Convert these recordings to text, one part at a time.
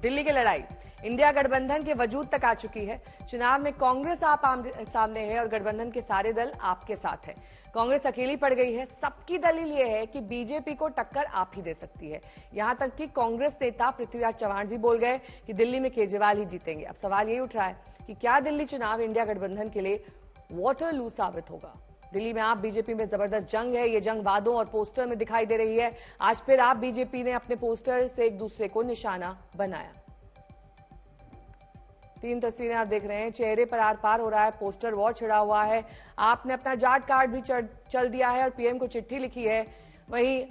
दिल्ली की लड़ाई इंडिया गठबंधन के वजूद तक आ चुकी है। चुनाव में कांग्रेस आप सामने है और गठबंधन के सारे दल आपके साथ है। कांग्रेस अकेली पड़ गई है। सबकी दलील यह है कि बीजेपी को टक्कर आप ही दे सकती है। यहां तक कि कांग्रेस नेता पृथ्वीराज चव्हाण भी बोल गए कि दिल्ली में केजरीवाल ही जीतेंगे। अब सवाल यही उठ रहा है कि क्या दिल्ली चुनाव इंडिया गठबंधन के लिए वाटरलू साबित होगा। दिल्ली में आप बीजेपी में जबरदस्त जंग है। ये जंग वादों और पोस्टर में दिखाई दे रही है। आज फिर आप बीजेपी ने अपने पोस्टर से एक दूसरे को निशाना बनाया। 3 तस्वीरें आप देख रहे हैं। चेहरे पर आर पार हो रहा है। पोस्टर वॉर छिड़ा हुआ है। आपने अपना जाट कार्ड भी चल दिया है और पीएम को चिट्ठी लिखी है। वहीं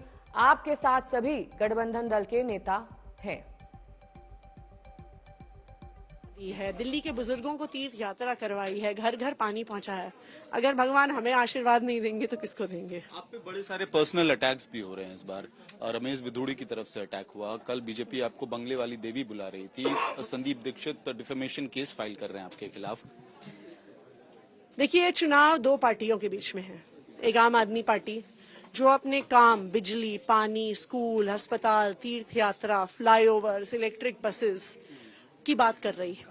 आपके साथ सभी गठबंधन दल के नेता हैं। दिल्ली के बुजुर्गों को तीर्थ यात्रा करवाई है, घर घर पानी पहुंचा है। अगर भगवान हमें आशीर्वाद नहीं देंगे तो किसको देंगे। आप पे बड़े सारे पर्सनल अटैक्स भी हो रहे हैं इस बार। रमेश बिधूड़ी की तरफ से अटैक हुआ। कल बीजेपी आपको बंगले वाली देवी बुला रही थी। Sandeep Dikshit defamation case file कर रहे हैं आपके खिलाफ। देखिए, चुनाव 2 पार्टियों के बीच में है। एक आम आदमी पार्टी जो अपने काम बिजली, पानी, स्कूल, अस्पताल, तीर्थ यात्रा, फ्लाईओवर्स, इलेक्ट्रिक बसेस की बात कर रही है,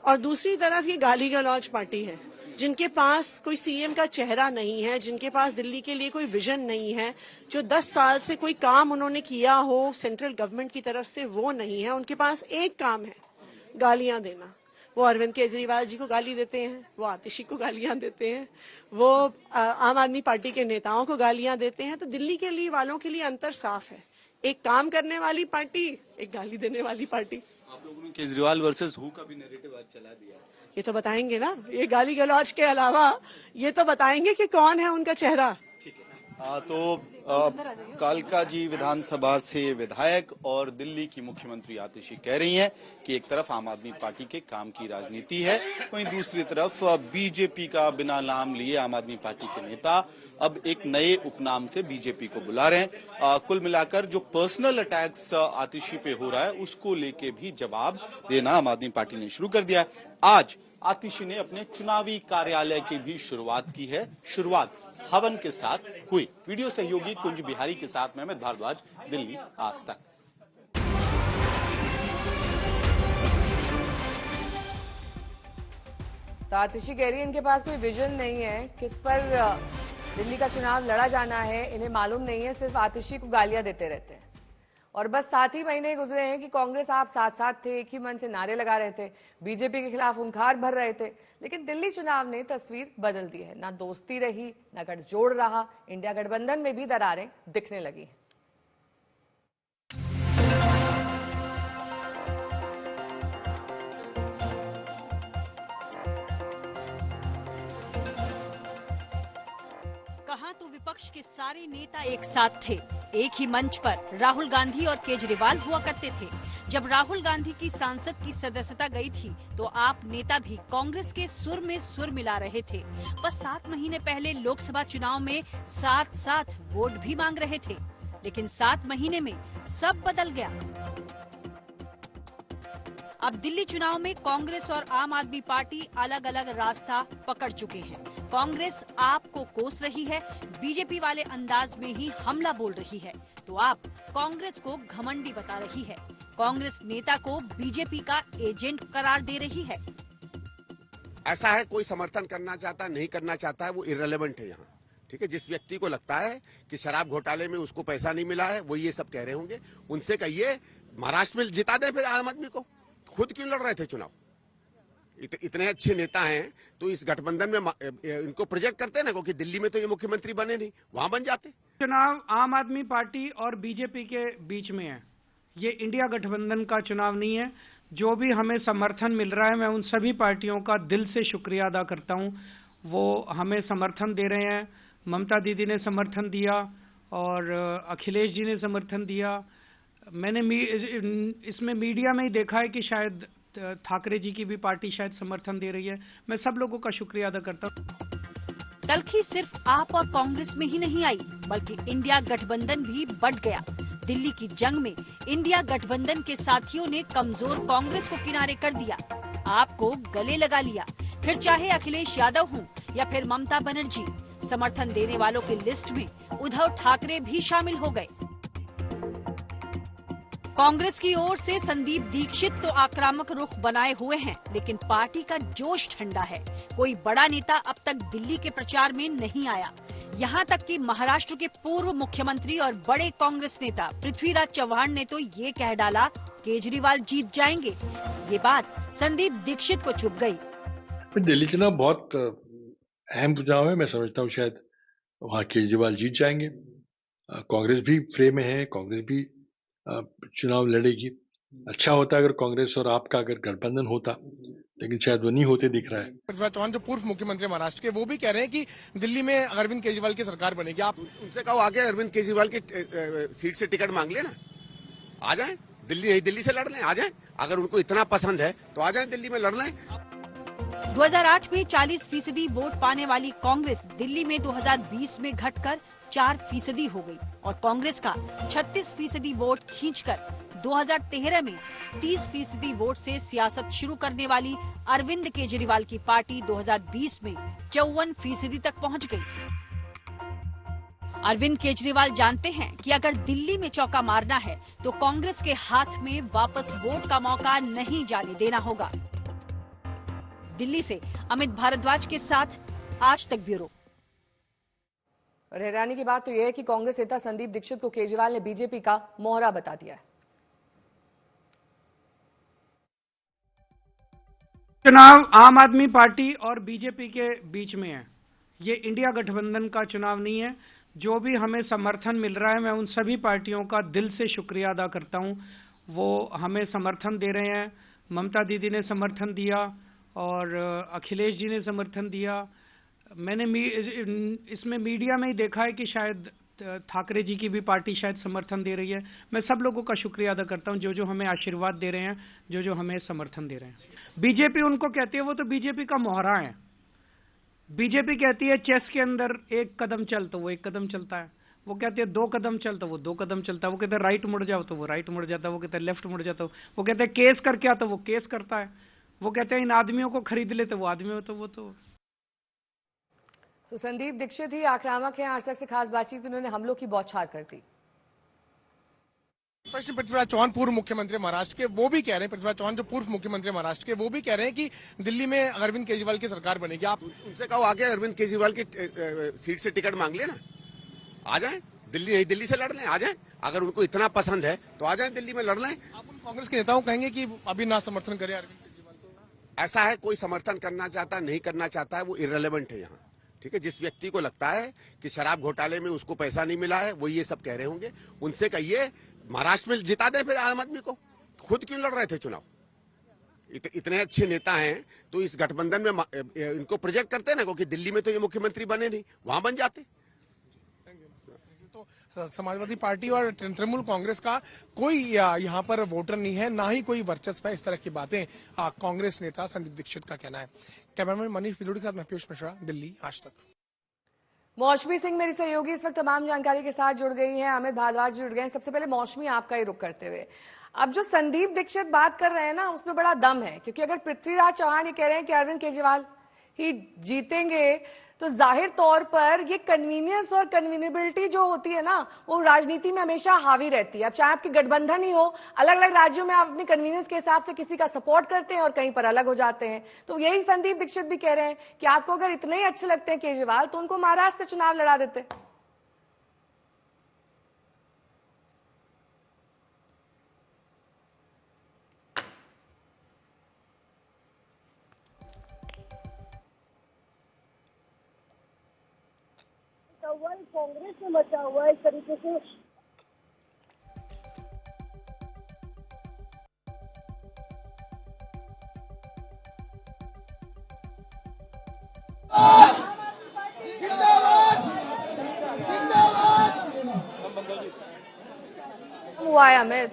और दूसरी तरफ ये गाली गलौज पार्टी है जिनके पास कोई सीएम का चेहरा नहीं है, जिनके पास दिल्ली के लिए कोई विजन नहीं है, जो 10 साल से कोई काम उन्होंने किया हो सेंट्रल गवर्नमेंट की तरफ से वो नहीं है। उनके पास एक काम है, गालियां देना। वो अरविंद केजरीवाल जी को गाली देते हैं, वो आतिशी को गालियां देते हैं, वो आम आदमी पार्टी के नेताओं को गालियां देते हैं। तो दिल्ली के लिए वालों के लिए अंतर साफ है। एक काम करने वाली पार्टी, एक गाली देने वाली पार्टी। आप लोगों ने केजरीवाल वर्सेस हु का भी नैरेटिव आज चला दिया। ये तो बताएंगे ना, ये गाली गलौज के अलावा ये तो बताएंगे कि कौन है उनका चेहरा। ठीक है। तो कालका जी विधानसभा से विधायक और दिल्ली की मुख्यमंत्री आतिशी कह रही हैं कि एक तरफ आम आदमी पार्टी के काम की राजनीति है, वहीं दूसरी तरफ बीजेपी का बिना नाम लिए आम आदमी पार्टी के नेता अब एक नए उपनाम से बीजेपी को बुला रहे हैं। कुल मिलाकर जो पर्सनल अटैक्स आतिशी पे हो रहा है उसको लेके भी जवाब देना आम आदमी पार्टी ने शुरू कर दिया है। आज आतिशी ने अपने चुनावी कार्यालय की भी शुरुआत की है। शुरुआत हवन के साथ हुई। वीडियो सहयोगी कुंज बिहारी के साथ मैं भारद्वाज, दिल्ली आज तक। तो आतिशी कह रही है इनके पास कोई विजन नहीं है, किस पर दिल्ली का चुनाव लड़ा जाना है इन्हें मालूम नहीं है, सिर्फ आतिशी को गालियां देते रहते हैं। और बस 7 ही महीने गुजरे हैं कि कांग्रेस आप साथ साथ थे, एक ही मन से नारे लगा रहे थे, बीजेपी के खिलाफ हुंकार भर रहे थे। लेकिन दिल्ली चुनाव ने तस्वीर बदल दी है। ना दोस्ती रही, ना गठजोड़ रहा। इंडिया गठबंधन में भी दरारें दिखने लगी। कहां तो विपक्ष के सारे नेता एक साथ थे। एक ही मंच पर राहुल गांधी और केजरीवाल हुआ करते थे। जब राहुल गांधी की सांसद की सदस्यता गई थी तो आप नेता भी कांग्रेस के सुर में सुर मिला रहे थे। बस 7 महीने पहले लोकसभा चुनाव में साथ साथ वोट भी मांग रहे थे। लेकिन 7 महीने में सब बदल गया। अब दिल्ली चुनाव में कांग्रेस और आम आदमी पार्टी अलग अलग रास्ता पकड़ चुके हैं। कांग्रेस आपको कोस रही है, बीजेपी वाले अंदाज में ही हमला बोल रही है, तो आप कांग्रेस को घमंडी बता रही है। कांग्रेस नेता को बीजेपी का एजेंट करार दे रही है। ऐसा है, कोई समर्थन करना चाहता है नहीं करना चाहता है वो इररिलेवेंट है यहाँ। ठीक है, जिस व्यक्ति को लगता है कि शराब घोटाले में उसको पैसा नहीं मिला है वो ये सब कह रहे होंगे, उनसे कहिए महाराष्ट्र में जिता दे फिर आम आदमी को। खुद क्यों लड़ रहे थे चुनाव? इतने अच्छे नेता हैं तो इस गठबंधन में इनको प्रोजेक्ट करते ना, क्योंकि दिल्ली में तो ये मुख्यमंत्री बने नहीं, वहां बन जाते। चुनाव आम आदमी पार्टी और बीजेपी के बीच में है, ये इंडिया गठबंधन का चुनाव नहीं है। जो भी हमें समर्थन मिल रहा है मैं उन सभी पार्टियों का दिल से शुक्रिया अदा करता हूं। वो हमें समर्थन दे रहे हैं। ममता दीदी ने समर्थन दिया और अखिलेश जी ने समर्थन दिया। मैंने इसमें मीडिया में ही देखा है कि शायद ठाकरे जी की भी पार्टी शायद समर्थन दे रही है। मैं सब लोगों का शुक्रिया अदा करता हूँ। तलखी सिर्फ आप और कांग्रेस में ही नहीं आई, बल्कि इंडिया गठबंधन भी बढ़ गया। दिल्ली की जंग में इंडिया गठबंधन के साथियों ने कमजोर कांग्रेस को किनारे कर दिया, आपको गले लगा लिया। फिर चाहे अखिलेश यादव हों या फिर ममता बनर्जी, समर्थन देने वालों की लिस्ट में उद्धव ठाकरे भी शामिल हो गए। कांग्रेस की ओर से संदीप दीक्षित तो आक्रामक रुख बनाए हुए हैं, लेकिन पार्टी का जोश ठंडा है। कोई बड़ा नेता अब तक दिल्ली के प्रचार में नहीं आया। यहाँ तक कि महाराष्ट्र के पूर्व मुख्यमंत्री और बड़े कांग्रेस नेता पृथ्वीराज चव्हाण ने तो ये कह डाला, केजरीवाल जीत जाएंगे। ये बात संदीप दीक्षित को चुभ गई। दिल्ली चुनाव बहुत अहम चुनाव है। मैं समझता हूँ शायद वहाँ केजरीवाल जीत जाएंगे। कांग्रेस भी फ्रे में है, कांग्रेस भी चुनाव लड़ेगी। अच्छा होता अगर कांग्रेस और आपका अगर गठबंधन होता, लेकिन शायद वो नहीं होते दिख रहा है। पृथ्वीराज चौहान जो पूर्व मुख्यमंत्री महाराष्ट्र के, वो भी कह रहे हैं कि दिल्ली में अरविंद केजरीवाल की सरकार बनेगी। आप उनसे कहो आगे अरविंद केजरीवाल की सीट से टिकट मांग लेना, आ जाए दिल्ली से लड़ लें, आ जाए। अगर उनको इतना पसंद है तो आ जाए, दिल्ली में लड़ लें। 2008 में 40% वोट पाने वाली कांग्रेस दिल्ली में 2020 में घटकर 4% हो गई और कांग्रेस का 36% वोट खींचकर 2013 में 30% वोट से सियासत शुरू करने वाली अरविंद केजरीवाल की पार्टी 2020 में 54% तक पहुंच गई। अरविंद केजरीवाल जानते हैं कि अगर दिल्ली में चौका मारना है तो कांग्रेस के हाथ में वापस वोट का मौका नहीं जाने देना होगा। दिल्ली से अमित भारद्वाज के साथ आज तक ब्यूरो। और हैरानी की बात तो यह है कि कांग्रेस नेता संदीप दीक्षित को केजरीवाल ने बीजेपी का मोहरा बता दिया है। चुनाव आम आदमी पार्टी और बीजेपी के बीच में है। ये इंडिया गठबंधन का चुनाव नहीं है। जो भी हमें समर्थन मिल रहा है, मैं उन सभी पार्टियों का दिल से शुक्रिया अदा करता हूं। वो हमें समर्थन दे रहे हैं। ममता दीदी ने समर्थन दिया और अखिलेश जी ने समर्थन दिया। मैंने इसमें मीडिया में ही देखा है कि शायद ठाकरे जी की भी पार्टी शायद समर्थन दे रही है। मैं सब लोगों का शुक्रिया अदा करता हूं जो हमें आशीर्वाद दे रहे हैं, जो हमें समर्थन दे रहे हैं। बीजेपी उनको कहती है, वो तो बीजेपी का मोहरा है। बीजेपी कहती है चेस के अंदर एक कदम चल तो वो एक कदम चलता है, वो कहते हैं 2 कदम चल तो वो 2 कदम चलता है, वो कहते हैं राइट मुड़ जाओ तो वो राइट मुड़ जाता है, वो कहते हैं लेफ्ट मुड़ जाता है, वो कहते हैं केस करके आ तो वो केस करता है, वो कहते हैं इन आदमियों को खरीद ले तो वो आदमी हो तो वो तो। संदीप दीक्षित ही आक्रामक हैं। आज तक से खास बातचीत उन्होंने हमलों की बौछार कर दी। प्रश्न पृथ्वीराज चौहान पूर्व मुख्यमंत्री महाराष्ट्र के, वो भी कह रहे हैं, पृथ्वीराज चौहान जो पूर्व मुख्यमंत्री महाराष्ट्र के, वो भी कह रहे हैं कि दिल्ली में अरविंद केजरीवाल की सरकार बनेगी। आप उनसे कहो आगे अरविंद केजरीवाल की सीट से टिकट मांग लेना, आ जाए। दिल्ली से लड़ लें, आ जाए। अगर उनको इतना पसंद है तो आ जाए, दिल्ली में लड़ लें। आप उन कांग्रेस के नेताओं कहेंगे कि अभी ना समर्थन करें अरविंद केजरीवाल को? ऐसा है, कोई समर्थन करना चाहता नहीं करना चाहता है, वो इररिलेवेंट है यहाँ। ठीक है, जिस व्यक्ति को लगता है कि शराब घोटाले में उसको पैसा नहीं मिला है, वो ये सब कह रहे होंगे। उनसे कहिए महाराष्ट्र में जिता दे फिर आम आदमी को। खुद क्यों लड़ रहे थे चुनाव? इतने अच्छे नेता हैं तो इस गठबंधन में इनको प्रोजेक्ट करते ना, क्योंकि दिल्ली में तो ये मुख्यमंत्री बने नहीं, वहां बन जाते। तो समाजवादी पार्टी और तृणमूल कांग्रेस का कोई यहाँ पर वोटर नहीं है, ना ही कोई वर्चस्व है। इस तरह की बातें कांग्रेस नेता संदीप दीक्षित का कहना है। कैमरामैन मनीष बिलोड़ी के साथ मैं पीयूष मिश्रा, दिल्ली आज तक। मौसमी सिंह मेरी सहयोगी इस वक्त तमाम जानकारी के साथ जुड़ गई हैं। अमित भारद्वाज जुड़ गए हैं। सबसे पहले मौसमी, आपका ही रुख करते हुए, अब जो संदीप दीक्षित बात कर रहे हैं ना, उसमें बड़ा दम है। क्योंकि अगर पृथ्वीराज चौहान ये कह रहे हैं कि अरविंद केजरीवाल ही जीतेंगे, तो जाहिर तौर पर ये कन्वीनियंस और कन्वीनियबिलिटी जो होती है ना, वो राजनीति में हमेशा हावी रहती है। अब चाहे आपकी गठबंधन ही हो, अलग अलग राज्यों में आप अपनी कन्वीनियंस के हिसाब से किसी का सपोर्ट करते हैं और कहीं पर अलग हो जाते हैं। तो यही संदीप दीक्षित भी कह रहे हैं कि आपको अगर इतने ही अच्छे लगते हैं केजरीवाल, तो उनको महाराष्ट्र से चुनाव लड़ा देते। कांग्रेस में मचा हुआ इस तरीके से। हुआ है अमित,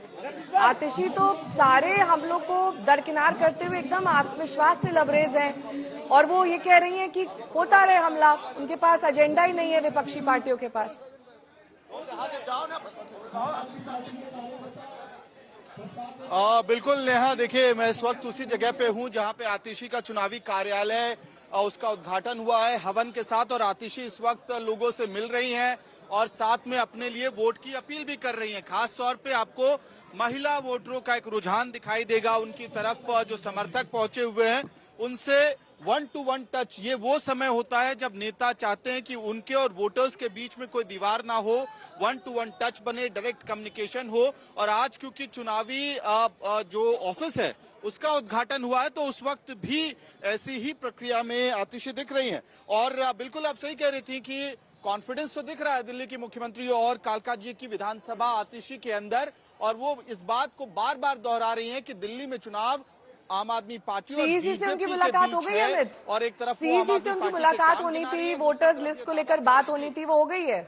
आतिशी तो सारे हमलों को दरकिनार करते हुए एकदम आत्मविश्वास से लबरेज हैं और वो ये कह रही हैं कि होता रहे हमला, उनके पास एजेंडा ही नहीं है विपक्षी पार्टियों के पास। बिल्कुल नेहा, देखिए मैं इस वक्त उसी जगह पे हूं जहां पे आतिशी का चुनावी कार्यालय उसका उद्घाटन हुआ है हवन के साथ, और आतिशी इस वक्त लोगों से मिल रही हैं और साथ में अपने लिए वोट की अपील भी कर रही हैं। खास तौर पे आपको महिला वोटरों का एक रुझान दिखाई देगा उनकी तरफ, जो समर्थक पहुंचे हुए हैं उनसे 1-to-1 टच। ये वो समय होता है जब नेता चाहते हैं कि उनके और वोटर्स के बीच में कोई दीवार ना हो, 1-to-1 टच बने, डायरेक्ट कम्युनिकेशन हो। और आज क्योंकि चुनावी जो ऑफिस है उसका उद्घाटन हुआ है तो उस वक्त भी ऐसी ही प्रक्रिया में आतिशी दिख रही हैं। और बिल्कुल आप सही कह रही थी कि कॉन्फिडेंस तो दिख रहा है दिल्ली की मुख्यमंत्री और कालका जी की विधानसभा आतिशी के अंदर, और वो इस बात को बार बार दोहरा रही हैं कि दिल्ली में चुनाव आम आदमी पार्टी और सीईसी से उनकी बीजेपी मुलाकात के हो बीच गई है। अमित, और एक तरफ सीईसी से उनकी मुलाकात होनी थी, वोटर्स लिस्ट को लेकर बात होनी थी, वो हो गई है।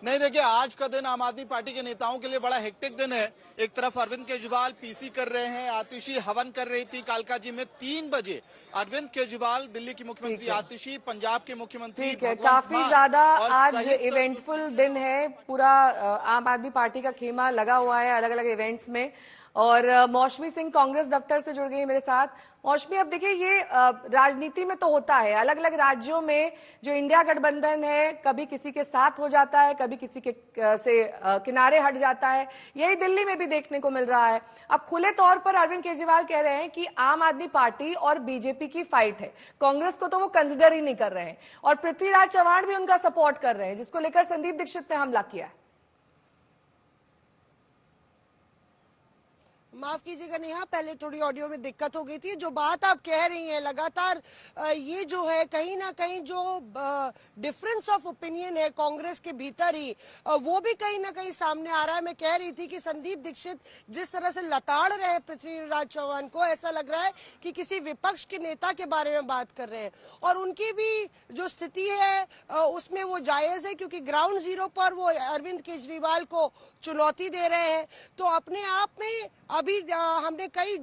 नहीं, देखिए आज का दिन आम आदमी पार्टी के नेताओं के लिए बड़ा हेक्टिक दिन है। एक तरफ अरविंद केजरीवाल पीसी कर रहे हैं, आतिशी हवन कर रही थी कालका जी में। 3 बजे अरविंद केजरीवाल, दिल्ली की मुख्यमंत्री आतिशी, पंजाब के मुख्यमंत्री ठीक है, काफी ज्यादा आज इवेंटफुल दिन है। पूरा आम आदमी पार्टी का खेमा लगा हुआ है अलग अलग इवेंट्स में। और मौसमी सिंह कांग्रेस दफ्तर से जुड़ गई मेरे साथ। मौसमी, अब देखिए ये राजनीति में तो होता है, अलग अलग राज्यों में जो इंडिया गठबंधन है कभी किसी के साथ हो जाता है, कभी किसी के से किनारे हट जाता है। यही दिल्ली में भी देखने को मिल रहा है। अब खुले तौर पर अरविंद केजरीवाल कह रहे हैं कि आम आदमी पार्टी और बीजेपी की फाइट है, कांग्रेस को तो वो कंसिडर ही नहीं कर रहे हैं। और पृथ्वीराज चव्हाण भी उनका सपोर्ट कर रहे हैं, जिसको लेकर संदीप दीक्षित ने हमला किया है। माफ कीजिएगा नेहा, पहले थोड़ी ऑडियो में दिक्कत हो गई थी। जो बात आप कह रही हैं लगातार, ये जो है कहीं ना कहीं जो डिफरेंस ऑफ ओपिनियन है कांग्रेस के भीतर ही, वो भी कहीं ना कहीं सामने आ रहा है। मैं कह रही थी कि संदीप दीक्षित जिस तरह से लताड़ रहे हैं पृथ्वीराज चौहान को, ऐसा लग रहा है कि किसी विपक्ष के नेता के बारे में बात कर रहे हैं। और उनकी भी जो स्थिति है उसमें वो जायज है, क्योंकि ग्राउंड जीरो पर वो अरविंद केजरीवाल को चुनौती दे रहे हैं। तो अपने आप में अभी हमने कई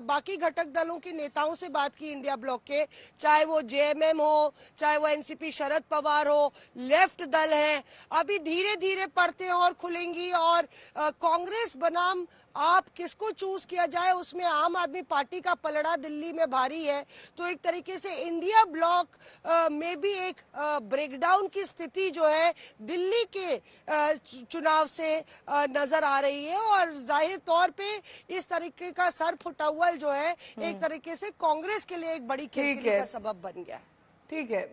बाकी घटक दलों के नेताओं से बात की इंडिया ब्लॉक के, चाहे वो जेएमएम हो, चाहे वो एनसीपी शरद पवार हो, लेफ्ट दल है। अभी धीरे धीरे परतें और खुलेंगी और कांग्रेस बनाम आप किसको चूज किया जाए उसमें आम आदमी पार्टी का पलड़ा दिल्ली में भारी है। तो एक तरीके से इंडिया ब्लॉक में भी एक ब्रेकडाउन की स्थिति जो है दिल्ली के चुनाव से नजर आ रही है। और जाहिर तौर पे इस तरीके का सर फुटा हुआ जो है एक तरीके से कांग्रेस के लिए एक बड़ी खिड़की का सबब बन गया। ठीक है,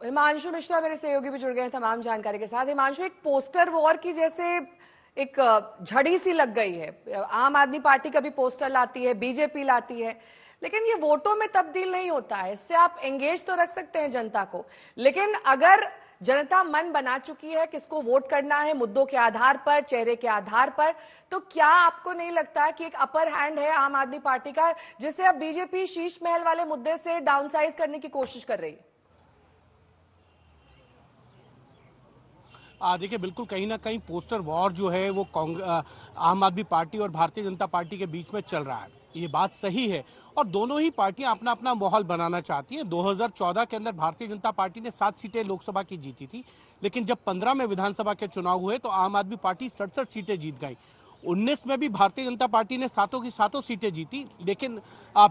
हिमांशु मिश्रा मेरे सहयोगी भी जुड़ गए हैं तमाम जानकारी के साथ। हिमांशु, एक पोस्टर वॉर की जैसे एक झड़ी सी लग गई है। आम आदमी पार्टी कभी पोस्टर लाती है, बीजेपी लाती है, लेकिन ये वोटों में तब्दील नहीं होता है। इससे आप एंगेज तो रख सकते हैं जनता को, लेकिन अगर जनता मन बना चुकी है किसको वोट करना है मुद्दों के आधार पर, चेहरे के आधार पर, तो क्या आपको नहीं लगता कि एक अपर हैंड है आम आदमी पार्टी का, जिसे अब बीजेपी शीश महल वाले मुद्दे से डाउनसाइज करने की कोशिश कर रही है? देखिए, बिल्कुल कहीं ना कहीं पोस्टर वॉर जो है वो आम आदमी पार्टी और भारतीय जनता पार्टी के बीच में चल रहा है। ये बात सही है और दोनों ही पार्टियां अपना अपना माहौल बनाना चाहती हैं। 2014 के अंदर भारतीय जनता पार्टी ने 7 सीटें लोकसभा की जीती थी, लेकिन जब 15 में विधानसभा के चुनाव हुए तो आम आदमी पार्टी 67 सीटें जीत गई। 19 में भी भारतीय जनता पार्टी ने 7 की 7 सीटें जीती, लेकिन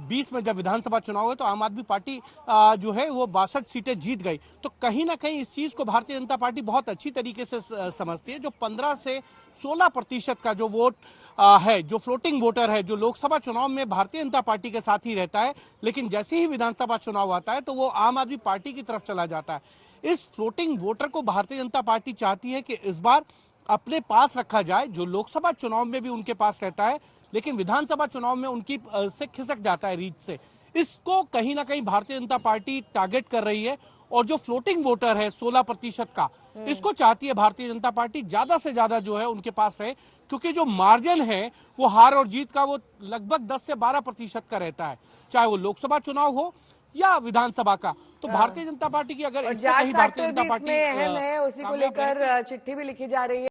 20 में जब विधानसभा चुनाव हुए तो आम आदमी पार्टी जो है वो 62 सीटें जीत गई। तो कहीं ना कहीं इस चीज को भारतीय जनता पार्टी बहुत अच्छी तरीके से समझती है। जो 15 से 16% का जो वोट है, जो फ्लोटिंग वोटर है, जो लोकसभा चुनाव में भारतीय जनता पार्टी के साथ ही रहता है, लेकिन जैसे ही विधानसभा चुनाव आता है तो वो आम आदमी पार्टी की तरफ चला जाता है। इस फ्लोटिंग वोटर को भारतीय जनता पार्टी चाहती है कि इस बार अपने पास रखा जाए, जो लोकसभा चुनाव में भी उनके पास रहता है लेकिन विधानसभा चुनाव में उनकी से खिसक जाता है रीच से। इसको कहीं ना कहीं भारतीय जनता पार्टी टारगेट कर रही है। और जो फ्लोटिंग वोटर है 16% का, इसको चाहती है भारतीय जनता पार्टी ज्यादा से ज्यादा जो है उनके पास रहे, क्योंकि जो मार्जिन है वो हार और जीत का वो लगभग 10 से 12% का रहता है, चाहे वो लोकसभा चुनाव हो या विधानसभा का। तो भारतीय जनता पार्टी की अगर भारतीय जनता पार्टी अहम है, उसी को लेकर चिट्ठी भी लिखी जा रही है।